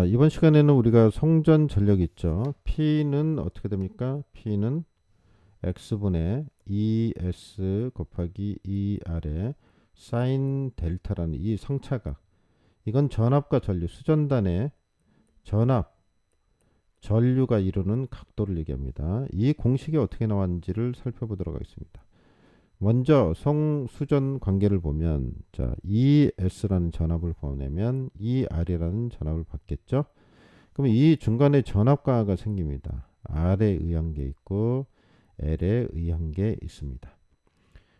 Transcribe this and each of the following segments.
이번 시간에는 우리가 성전 전력 있죠. P는 어떻게 됩니까? P는 x분의 2s 곱하기 2r에 사인 델타라는 이 성차각. 이건 전압과 전류, 수전단의 전압, 전류가 이루는 각도를 얘기합니다. 이 공식이 어떻게 나왔는지를 살펴보도록 하겠습니다. 먼저 성수전 관계를 보면 자, ES라는 전압을 보내면 ER이라는 전압을 받겠죠. 그럼 이 중간에 전압 강화가 생깁니다. R에 의한 게 있고 L에 의한 게 있습니다.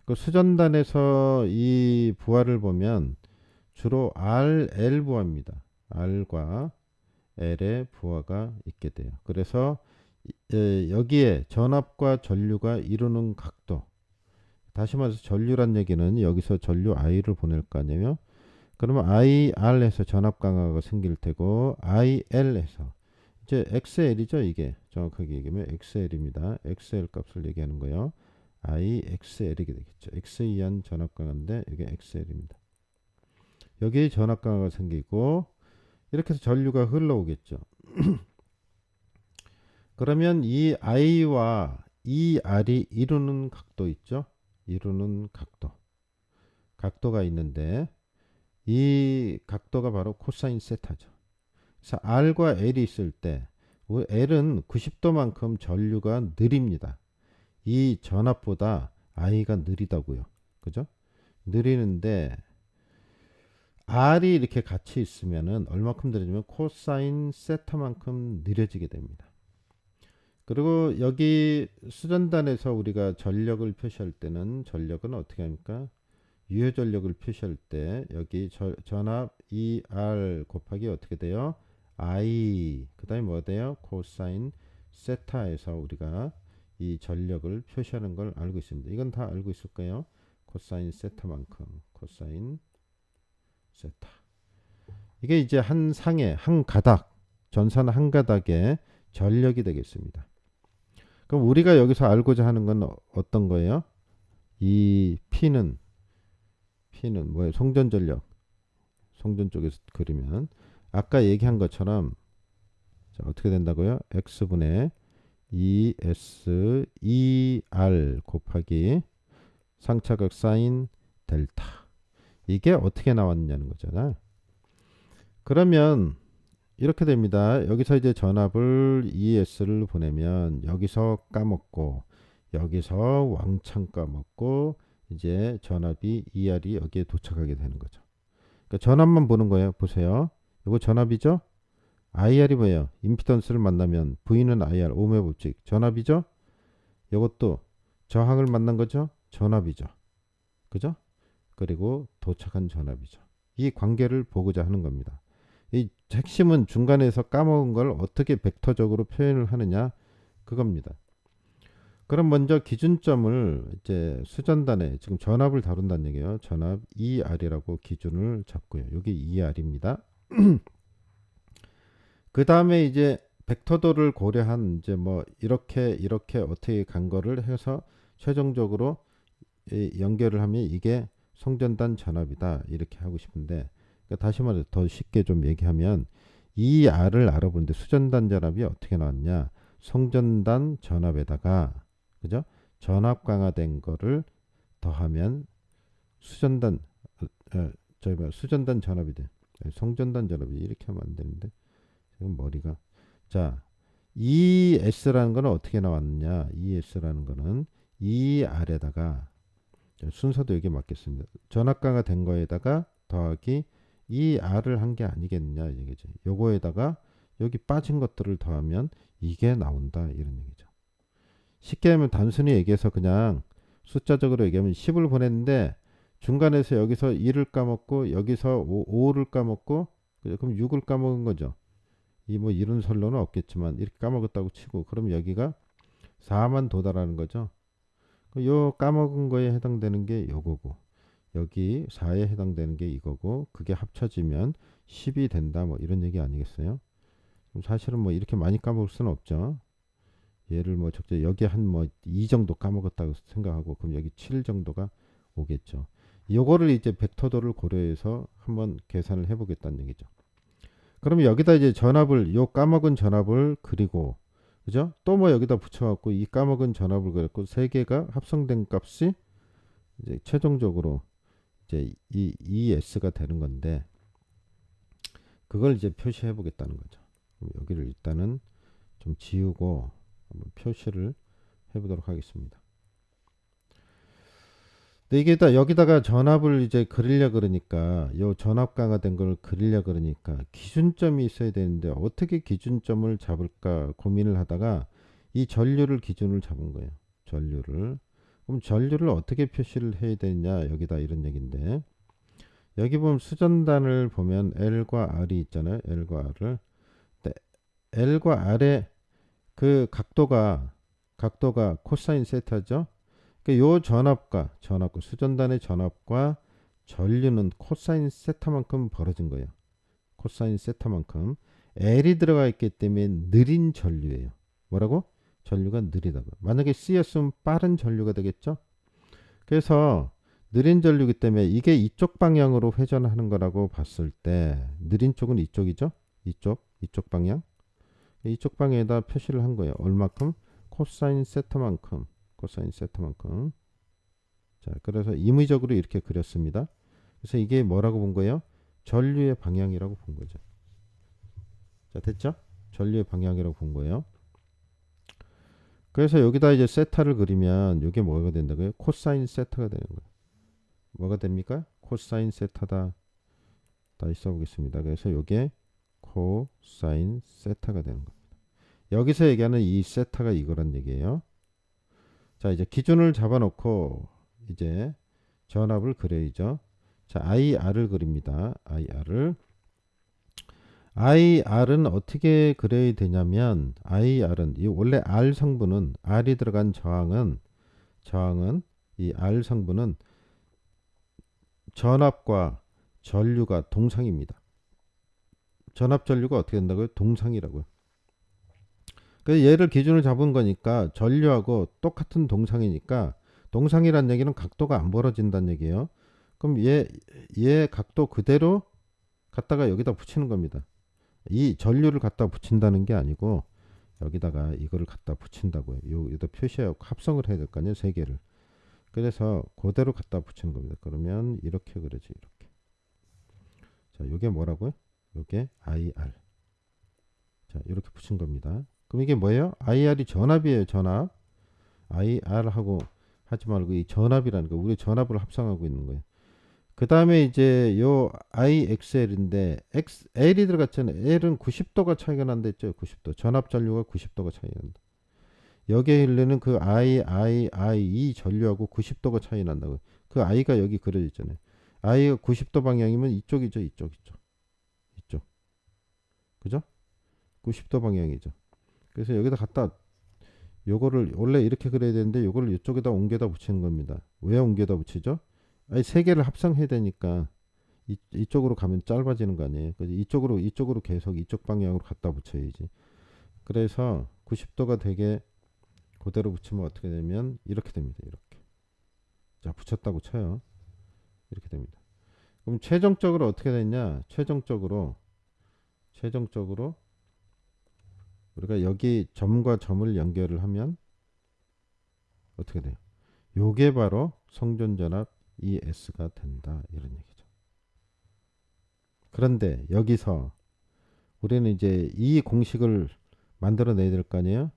그 수전단에서 이 부하를 보면 주로 R, L 부하입니다. R과 L의 부하가 있게 돼요. 그래서 여기에 전압과 전류가 이루는 각도, 다시 말해서 전류란 얘기는 여기서 전류 I를 보낼 거 아니에요. 그러면 IR에서 전압 강화가 생길 테고 IL에서 이제 XL이죠. 이게 정확하게 얘기하면 XL입니다. XL 값을 얘기하는 거예요. IXL이 되겠죠. X에 의한 전압 강화인데 이게 XL입니다. 여기 전압 강화가 생기고 이렇게 해서 전류가 흘러오겠죠. 그러면 이 I와 이 R이 이루는 각도 있죠. 이루는 각도가 있는데 이 각도가 바로 코사인 세타죠. 그래서 R과 L이 있을 때 L은 90도만큼 전류가 느립니다. 이 전압보다 I가 느리다고요. 그죠? 느리는데 R이 이렇게 같이 있으면은 얼마큼 느려지면 코사인 세타만큼 느려지게 됩니다. 그리고 여기 수전단에서 우리가 전력을 표시할 때는 전력은 어떻게 합니까? 유효 전력을 표시할 때 여기 전압 ER 곱하기 어떻게 돼요? I 그 다음에 뭐 돼요? 코사인 세타에서 우리가 이 전력을 표시하는 걸 알고 있습니다. 이건 다 알고 있을 거예요. 코사인 세타만큼 코사인 세타. 이게 이제 한 상에 한 가닥 전선 한 가닥의 전력이 되겠습니다. 그럼 우리가 여기서 알고자 하는 건 어떤 거예요? 이 P는 뭐예요? 송전 전력. 송전 쪽에서 그리면 아까 얘기한 것처럼 자, 어떻게 된다고요? x분의 2s 2r 곱하기 상차각 사인 델타. 이게 어떻게 나왔냐는 거잖아. 그러면 이렇게 됩니다. 여기서 이제 전압을 ES를 보내면 여기서 까먹고 여기서 왕창 까먹고 이제 전압이 ER이 여기에 도착하게 되는 거죠. 그러니까 전압만 보는 거예요. 보세요. 이거 전압이죠? IR이 뭐예요? 임피던스를 만나면 V는 IR, 오음의 법칙. 전압이죠? 이것도 저항을 만난 거죠? 전압이죠. 그죠? 그리고 도착한 전압이죠. 이 관계를 보고자 하는 겁니다. 이 핵심은 중간에서 까먹은 걸 어떻게 벡터적으로 표현을 하느냐 그겁니다. 그럼 먼저 기준점을 이제 수전단에 지금 전압을 다룬다는 얘기예요. 전압 ER이라고 기준을 잡고요. 여기 ER입니다. 그 다음에 이제 벡터도를 고려한 이제 뭐 이렇게 어떻게 간 거를 해서 최종적으로 연결을 하면 이게 송전단 전압이다 이렇게 하고 싶은데 그러니까 다시 말해서 더 쉽게 좀 얘기하면 이 R을 알아보는데 수전단 전압이 어떻게 나왔냐 송전단 전압에다가 그죠 전압 강화된 거를 더하면 수전단 저희 뭐 수전단 전압이 돼 송전단 전압이 이렇게 하면 안 되는데 지금 머리가 자 ES라는 거는 어떻게 나왔느냐 ES라는 거는 이 R에다가 순서도 여기 맞겠습니다. 전압 강화된 거에다가 더하기 이 R을 한 게 아니겠느냐 얘기죠. 요거에다가 여기 빠진 것들을 더하면 이게 나온다 이런 얘기죠. 쉽게 하면 단순히 얘기해서 그냥 숫자적으로 얘기하면 10을 보냈는데 중간에서 여기서 1을 까먹고 여기서 5를 까먹고 그럼 6을 까먹은 거죠. 이 뭐 이런 설로는 없겠지만 이렇게 까먹었다고 치고 그럼 여기가 4만 도달하는 거죠. 요 까먹은 거에 해당되는 게 요거고 여기 4에 해당되는 게 이거고 그게 합쳐지면 10이 된다 뭐 이런 얘기 아니겠어요? 사실은 뭐 이렇게 많이 까먹을 수는 없죠. 얘를 뭐 적재 여기 한 뭐 2 정도 까먹었다고 생각하고 그럼 여기 7 정도가 오겠죠. 요거를 이제 벡터도를 고려해서 한번 계산을 해보겠다는 얘기죠. 그러면 여기다 이제 전압을 요 까먹은 전압을 그리고 그죠? 또 뭐 여기다 붙여갖고 이 까먹은 전압을 그렸고 세 개가 합성된 값이 이제 최종적으로 이제 이 ES가 되는 건데 그걸 이제 표시해 보겠다는 거죠. 그럼 여기를 일단은 좀 지우고 한번 표시를 해보도록 하겠습니다. 근데 이게 다 여기다가 전압을 이제 그리려 그러니까 요 전압 강화된 걸 그리려 그러니까 기준점이 있어야 되는데 어떻게 기준점을 잡을까 고민을 하다가 이 전류를 기준을 잡은 거예요. 전류를. 그럼 전류를 어떻게 표시를 해야 되느냐 여기다 이런 얘기인데 여기 보면 수전단을 보면 L과 R이 있잖아요. L과 R을. 근데 L과 R의 그 각도가 코사인 세타죠. 그러니까 요 전압과 수전단의 전압과 전류는 코사인 세타만큼 벌어진 거예요. 코사인 세타만큼 L이 들어가 있기 때문에 느린 전류예요. 뭐라고? 전류가 느리다고. 만약에 C였으면 빠른 전류가 되겠죠. 그래서 느린 전류이기 때문에 이게 이쪽 방향으로 회전하는 거라고 봤을 때 느린 쪽은 이쪽이죠. 이쪽 방향. 이쪽 방향에다 표시를 한 거예요. 얼마큼? 코사인 세타만큼. 자, 그래서 임의적으로 이렇게 그렸습니다. 그래서 이게 뭐라고 본 거예요? 전류의 방향이라고 본 거죠. 자, 됐죠? 전류의 방향이라고 본 거예요. 그래서 여기다 이제 세타를 그리면 이게 뭐가 된다고요? 코사인 세타가 되는 거예요. 뭐가 됩니까? 코사인 세타다. 다시 써보겠습니다. 그래서 이게 코사인 세타가 되는 겁니다. 여기서 얘기하는 이 세타가 이거란 얘기예요. 자, 이제 기준을 잡아놓고 이제 전압을 그려야죠. 자, IR을 그립니다. IR은 어떻게 그려야 되냐면 IR은 이 원래 R 성분은 R이 들어간 저항은 이 R 성분은 전압과 전류가 동상입니다. 전압 전류가 어떻게 된다고요? 동상이라고요. 그래서 얘를 기준을 잡은 거니까 전류하고 똑같은 동상이니까 동상이란 얘기는 각도가 안 벌어진다는 얘기예요. 그럼 얘 각도 그대로 갖다가 여기다 붙이는 겁니다. 이 전류를 갖다 붙인다는 게 아니고 여기다가 이거를 갖다 붙인다고요. 여기다 표시하고 합성을 해야 될 거 아니에요. 세 개를. 그래서 그대로 갖다 붙이는 겁니다. 그러면 이렇게 그려지 이렇게. 자, 요게 뭐라고요? 요게 IR. 자, 이렇게 붙인 겁니다. 그럼 이게 뭐예요? IR이 전압이에요. 전압. IR하고 하지 말고 이 전압이라는 거. 우리 전압을 합성하고 있는 거예요. 그 다음에 이제 요 IXL인데 L이 들어갔잖아요. L은 90도가 차이가 난다 했죠. 90도. 전압 전류가 90도가 차이가 난다. 여기에 흐르는 그 이 전류하고 90도가 차이 난다고. 그 I가 여기 그려져 있잖아요. I가 90도 방향이면 이쪽이죠. 이쪽. 그죠? 90도 방향이죠. 그래서 여기다 갖다 요거를 원래 이렇게 그려야 되는데 요거를 이쪽에다 옮겨다 붙이는 겁니다. 왜 옮겨다 붙이죠? 아니 세 개를 합성해야 되니까 이쪽으로 가면 짧아지는 거 아니에요. 그래서 이쪽으로 계속 이쪽 방향으로 갖다 붙여야지. 그래서 90도가 되게 그대로 붙이면 어떻게 되면 이렇게 됩니다. 이렇게. 자, 붙였다고 쳐요. 이렇게 됩니다. 그럼 최종적으로 어떻게 됐냐? 최종적으로 우리가 여기 점과 점을 연결을 하면 어떻게 돼요? 요게 바로 성존전압 ES가 된다. 이런 얘기죠. 그런데 여기서 우리는 이제 이 공식을 만들어내야 될 거 아니에요?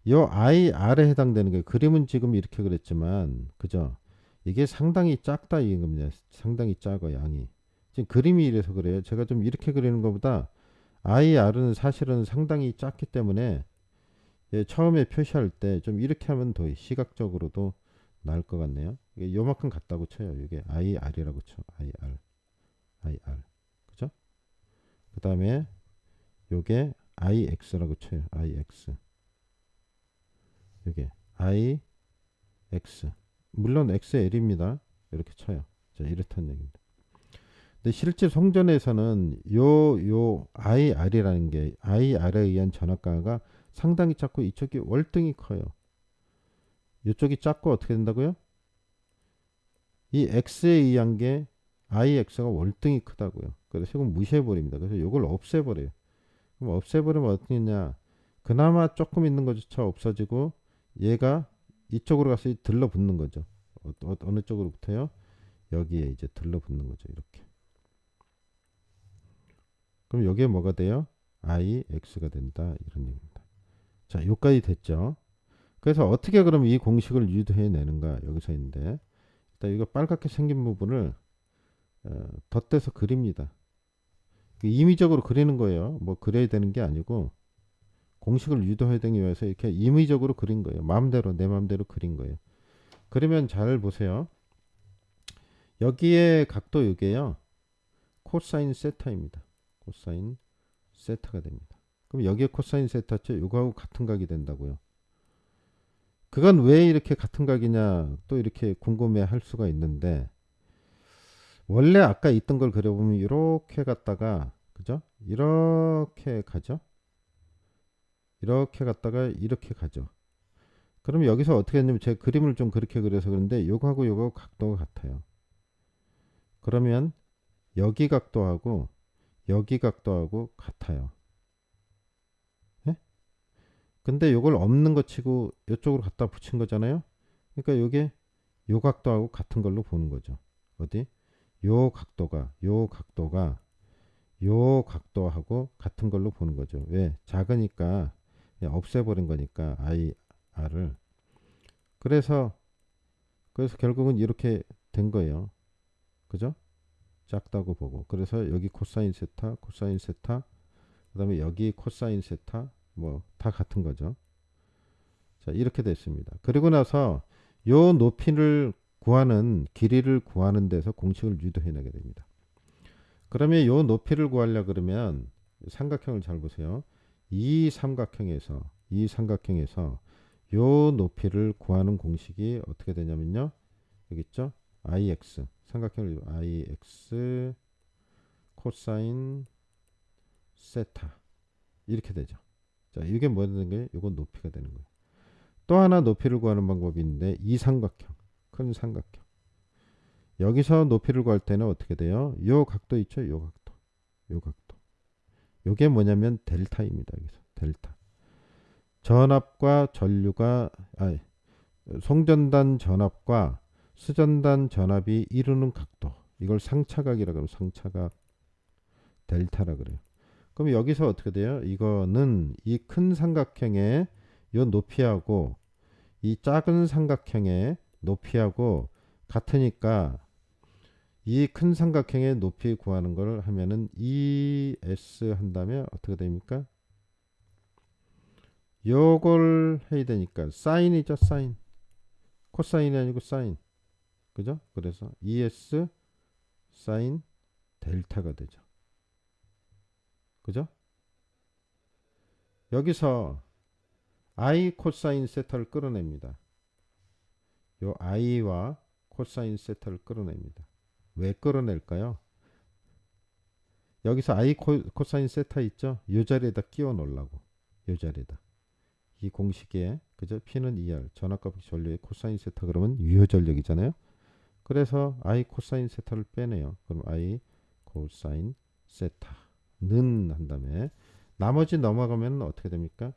요 IR에 해당되는 게 그림은 지금 이렇게 그랬지만 그죠? 이게 상당히 작다 이런 겁니다. 상당히 작아 양이. 지금 그림이 이래서 그래요. 제가 좀 이렇게 그리는 것보다 IR은 사실은 상당히 작기 때문에 처음에 표시할 때 좀 이렇게 하면 더 시각적으로도 나을 것 같네요. 이게 요만큼 같다고 쳐요. 이게 IR이라고 쳐. IR. 그죠? 그 다음에 요게 IX라고 쳐요. IX. 요게 IX. 물론 XL입니다. 이렇게 쳐요. 자, 이렇다는 얘기입니다. 근데 실제 성전에서는 요 IR이라는 게 IR에 의한 전압 강화가 상당히 작고 이쪽이 월등히 커요. 이쪽이 작고 어떻게 된다고요? 이 X에 의한 게 IX가 월등히 크다고요. 그래서 이건 무시해 버립니다. 그래서 이걸 없애버려요. 그럼 없애버리면 어떻게 냐 그나마 조금 있는 것조차 없어지고 얘가 이쪽으로 가서 들러붙는 거죠. 어느 쪽으로부터요? 여기에 이제 들러붙는 거죠. 이렇게. 그럼 여기에 뭐가 돼요? ix가 된다. 이런 얘기입니다. 자, 여기까지 됐죠. 그래서 어떻게 그럼 이 공식을 유도해내는가 여기서 있는데 일단 이거 빨갛게 생긴 부분을 덧대서 그립니다. 임의적으로 그리는 거예요. 뭐 그려야 되는 게 아니고 공식을 유도하기 위해서 이렇게 임의적으로 그린 거예요. 마음대로 내 마음대로 그린 거예요. 그러면 잘 보세요. 여기에 각도 이게요. 코사인 세타입니다. 코사인 세타가 됩니다. 그럼 여기에 코사인 세타죠. 이거하고 같은 각이 된다고요. 그건 왜 이렇게 같은 각이냐 또 이렇게 궁금해 할 수가 있는데 원래 아까 있던 걸 그려보면 이렇게 갔다가 그죠? 이렇게 가죠. 이렇게 갔다가 이렇게 가죠. 그럼 여기서 어떻게 했냐면 제 그림을 좀 그렇게 그려서 그런데 요거하고 요거 각도가 같아요. 그러면 여기 각도하고 여기 각도하고 같아요. 예? 근데 요걸 없는 거 치고 이쪽으로 갖다 붙인 거잖아요. 그러니까 요게 요 각도하고 같은 걸로 보는 거죠. 어디? 요 각도가 요 각도하고 같은 걸로 보는 거죠. 왜? 작으니까 그냥 없애버린 거니까 r을. 그래서 결국은 이렇게 된 거예요. 그죠? 작다고 보고. 그래서 여기 코사인 세타, 코사인 세타, 그다음에 여기 코사인 세타 뭐 다 같은 거죠. 자, 이렇게 됐습니다. 그리고 나서 요 높이를 구하는 길이를 구하는 데서 공식을 유도해내게 됩니다. 그러면 요 높이를 구하려 그러면 삼각형을 잘 보세요. 이 삼각형에서 요 높이를 구하는 공식이 어떻게 되냐면요. 여기 있죠? ix 삼각형을 ix 코사인 세타 이렇게 되죠. 자, 이게 뭐 되는 거예요? 이건 높이가 되는 거예요. 또 하나 높이를 구하는 방법이 있는데 이 삼각형, 큰 삼각형. 여기서 높이를 구할 때는 어떻게 돼요? 요 각도 있죠? 요 각도. 요 각도. 요게 뭐냐면 델타입니다. 여기서 델타. 전압과 전류가 송전단 전압과 수전단 전압이 이루는 각도. 이걸 상차각이라고 하면 상차각 델타라 그래요. 그럼 여기서 어떻게 돼요? 이거는 이 큰 삼각형의 요 높이하고 이 작은 삼각형의 높이하고 같으니까 이 큰 삼각형의 높이 구하는 걸 하면은 ES 한다면 어떻게 됩니까? 요걸 해야 되니까 사인이죠, 사인. 코사인이 아니고 사인. 그죠? 그래서 ES 사인 델타가 되죠. 그죠? 여기서 I 코사인 세타를 끌어냅니다. 요 I와 코사인 세타를 끌어냅니다. 왜 끌어낼까요? 여기서 I 코사인 세타 있죠? 요 자리에다 끼워 놓으려고. 요 자리에다. 이 공식에 그죠? P는 2R 전압값 전류의 코사인 세타 그러면 유효 전력이잖아요. 그래서 I 코사인 세타를 빼내요. 그럼 I 코사인 세타는 한 다음에 나머지 넘어가면 어떻게 됩니까?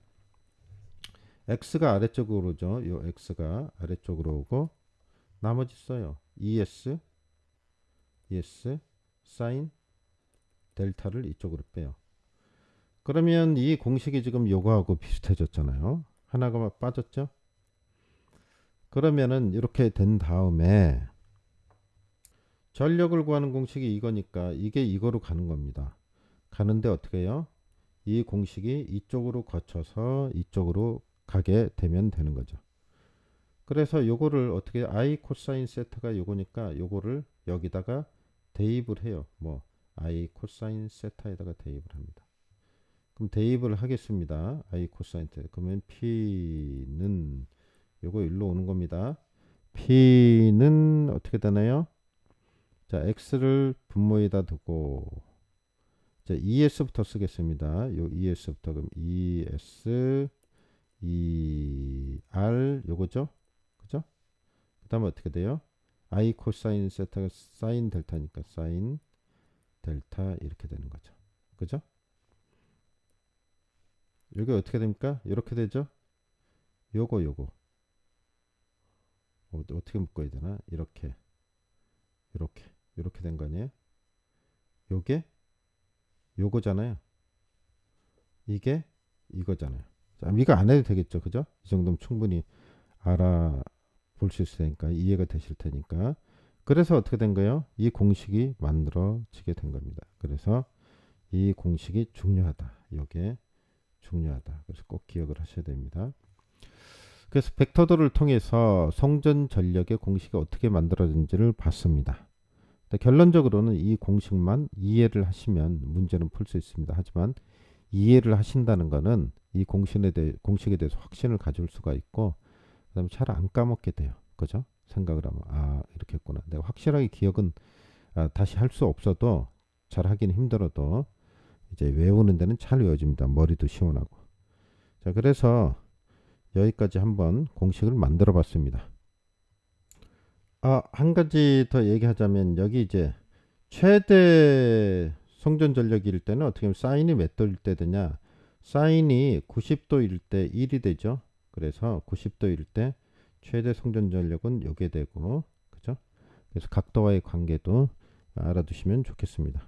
X가 아래쪽으로 오죠. 요 X가 아래쪽으로 오고 나머지 써요. ES 사인 델타를 이쪽으로 빼요. 그러면 이 공식이 지금 요거하고 비슷해졌잖아요. 하나가 빠졌죠? 그러면은 이렇게 된 다음에 전력을 구하는 공식이 이거니까 이게 이거로 가는 겁니다. 가는데 어떻게 해요? 이 공식이 이쪽으로 거쳐서 이쪽으로 가게 되면 되는 거죠. 그래서 요거를 어떻게 I 코사인 세타가 요거니까 요거를 여기다가 대입을 해요. 뭐 I 코사인 세타에다가 대입을 합니다. 그럼 대입을 하겠습니다. I 코사인 세타. 그러면 P는 요거 일로 오는 겁니다. P는 어떻게 되나요? 자, X를 분모에다 두고 자, ES부터 쓰겠습니다. 요 ES부터 그럼 ES ER 요거죠? 그죠? 그 다음에 어떻게 돼요? I 코사인 세타가 사인 델타니까 사인 델타 이렇게 되는 거죠. 그죠? 여기 어떻게 됩니까? 이렇게 되죠? 요거 어떻게 묶어야 되나? 이렇게 된 거 아니에요? 요게 요거잖아요. 이게 이거잖아요. 자, 이거 안 해도 되겠죠. 그죠? 이 정도면 충분히 알아볼 수 있으니까 이해가 되실 테니까. 그래서 어떻게 된 거예요? 이 공식이 만들어지게 된 겁니다. 그래서 이 공식이 중요하다. 이게 중요하다. 그래서 꼭 기억을 하셔야 됩니다. 그래서 벡터도를 통해서 성전 전력의 공식이 어떻게 만들어진지를 봤습니다. 결론적으로는 이 공식만 이해를 하시면 문제는 풀 수 있습니다. 하지만 이해를 하신다는 것은 이 공식에 대해서 확신을 가질 수가 있고 그다음에 잘 안 까먹게 돼요. 그죠? 생각을 하면 이렇게 했구나. 내가 확실하게 기억은 다시 할 수 없어도 잘 하기는 힘들어도 이제 외우는 데는 잘 외워집니다. 머리도 시원하고. 자, 그래서 여기까지 한번 공식을 만들어 봤습니다. 한 가지 더 얘기하자면 여기 이제 최대 성전 전력일 때는 어떻게 보면 사인이 몇 도일 때 되냐? 사인이 90도일 때 1이 되죠. 그래서 90도일 때 최대 성전 전력은 요게 되고, 그죠? 그래서 각도와의 관계도 알아두시면 좋겠습니다.